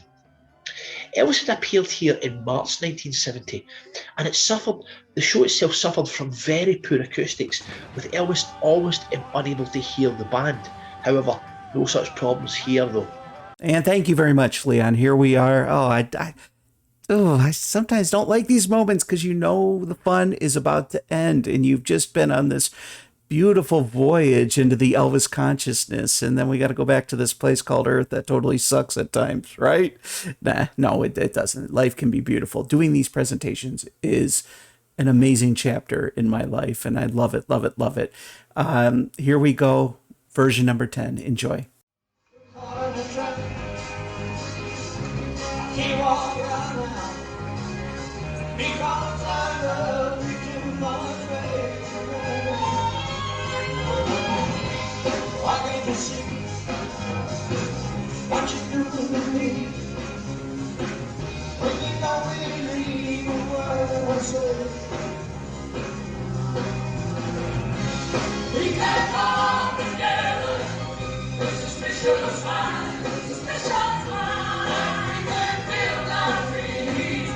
Speaker 2: Elvis had appeared here in March 1970, and the show itself suffered from very poor acoustics, with Elvis almost unable to hear the band. However, no such problems here though.
Speaker 1: And thank you very much, Leon. Here we are. I sometimes don't like these moments because you know the fun is about to end, and you've just been on this beautiful voyage into the Elvis consciousness, and then we got to go back to this place called Earth that totally sucks at times, right? No, it doesn't. Life can be beautiful. Doing these presentations is an amazing chapter in my life, and I love it, love it, love it. Here we go, version number 10. Enjoy.
Speaker 4: What you do to me when you don't really mean a word I say. We can't come together. It's a special smile. It's a special smile. We can feel our dreams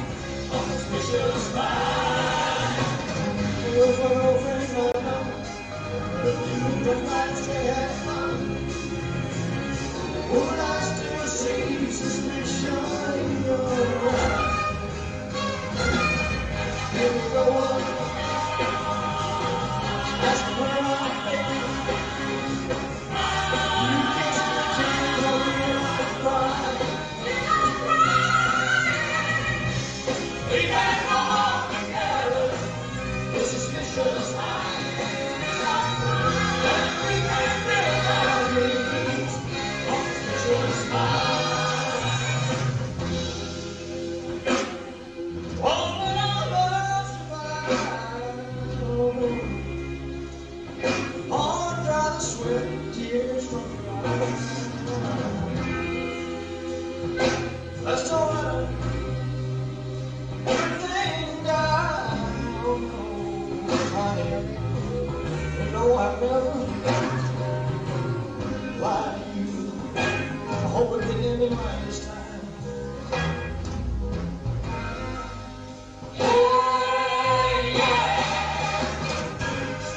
Speaker 4: on a special smile. Over and over, you don't like to have fun. Would I still see suspicion in your eyes? Here we go on. That's where I've been. You kiss the tears of your pride. We can't go on together. With suspicious eyes. And we can't build our dreams. Let's go everything down. You know I've never lied to you. I hope it didn't end right this time.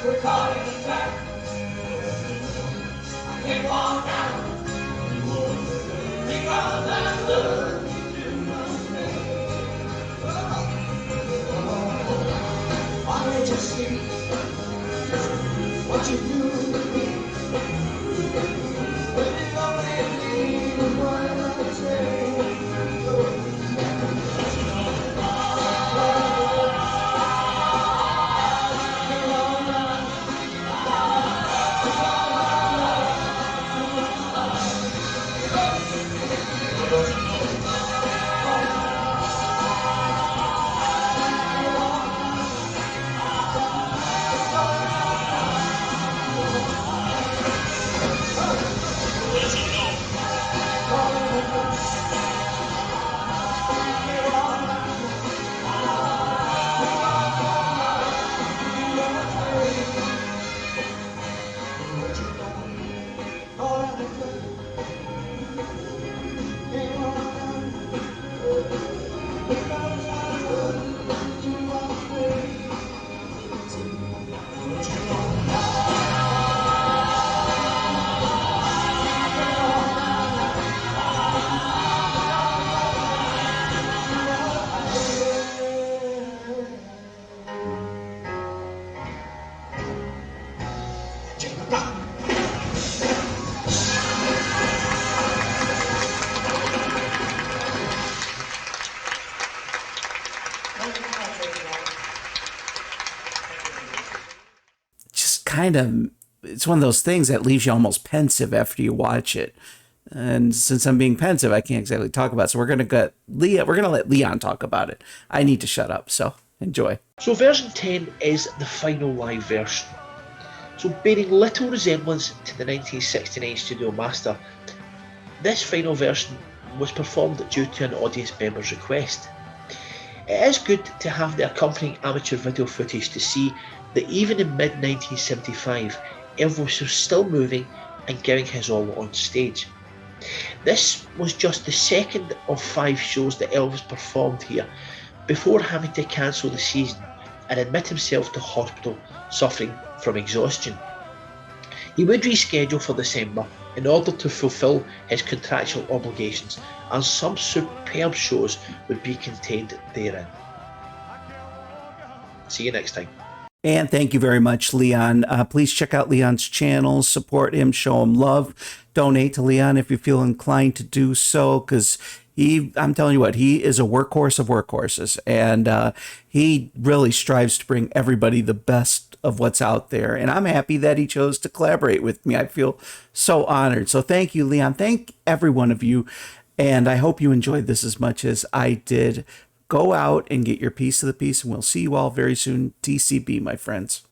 Speaker 4: We're calling it back. I can't walk out because I love you must why can't you see what you do?
Speaker 1: Just kind of, it's one of those things that leaves you almost pensive after you watch it. And since I'm being pensive, I can't exactly talk about it. So we're gonna let Leon talk about it. I need to shut up. So enjoy.
Speaker 2: So version 10 is the final live version. So bearing little resemblance to the 1969 studio master, this final version was performed due to an audience member's request. It is good to have the accompanying amateur video footage to see that even in mid-1975, Elvis was still moving and giving his all on stage. This was just the second of 5 shows that Elvis performed here before having to cancel the season and admit himself to hospital suffering from exhaustion. He would reschedule for December in order to fulfill his contractual obligations, and some superb shows would be contained therein. See you next time.
Speaker 1: And thank you very much, Leon. Please check out Leon's channel, support him, show him love, donate to Leon if you feel inclined to do so, because I'm telling you what, he is a workhorse of workhorses, and he really strives to bring everybody the best of what's out there. And I'm happy that he chose to collaborate with me. I feel so honored. So thank you, Leon. Thank every one of you. And I hope you enjoyed this as much as I did. Go out and get your piece of the piece, and we'll see you all very soon. TCB, my friends.